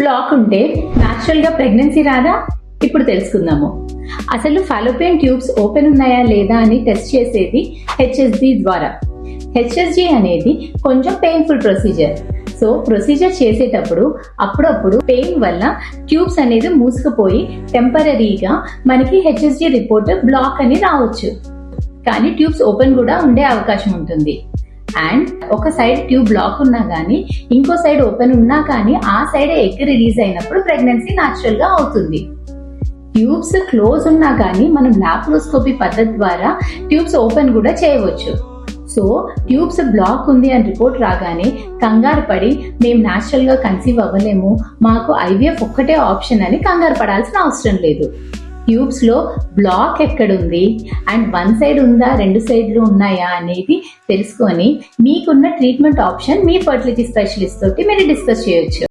Black ఉంటే natural గా pregnancy రాదా? ఇప్పుడు తెలుసుకుందాము. అసలు ఫాలోపియన్ ట్యూబ్స్ ఓపెన్ ఉన్నాయా లేదా అని టెస్ట్ చేసేది హెచ్ఎస్జి ద్వారా. హెచ్ఎస్జి అనేది కొంచెం పెయిన్ఫుల్ ప్రొసీజర్. సో ప్రొసీజర్ చేసేటప్పుడు అప్పుడప్పుడు పెయిన్ వల్ల ట్యూబ్స్ అనేది మూసుకుపోయి టెంపరీగా మనకి హెచ్ఎస్జి రిపోర్ట్ బ్లాక్ అని రావచ్చు. కానీ ట్యూబ్స్ ఓపెన్ కూడా ఉండే అవకాశం ఉంటుంది. అండ్ ఒక సైడ్ ట్యూబ్ బ్లాక్ ఉన్నా కానీ ఇంకో సైడ్ ఓపెన్ ఉన్నా కానీ ఆ సైడ్ ఎగ్ రిలీజ్ అయినప్పుడు ప్రెగ్నెన్సీ న్యాచురల్ గా అవుతుంది. ట్యూబ్స్ క్లోజ్ ఉన్నా కానీ మనం లాప్రోస్కోపీ పద్ధతి ద్వారా ట్యూబ్స్ ఓపెన్ కూడా చేయవచ్చు. సో ట్యూబ్స్ బ్లాక్ ఉంది అని రిపోర్ట్ రాగానే కంగారు పడి మేము న్యాచురల్ గా కన్సీవ్ అవ్వలేము, మాకు ఐవీఎఫ్ ఒక్కటే ఆప్షన్ అని కంగారు పడాల్సిన అవసరం లేదు. ట్యూబ్స్ లో బ్లాక్ ఎక్కడుంది అండ్ వన్ సైడ్ ఉందా రెండు సైడ్లు ఉన్నాయా అనేది తెలుసుకొని మీకున్న ట్రీట్మెంట్ ఆప్షన్ మీ ఫర్టిలిటీ స్పెషలిస్ట్ తోటి మీరు డిస్కస్ చేయొచ్చు.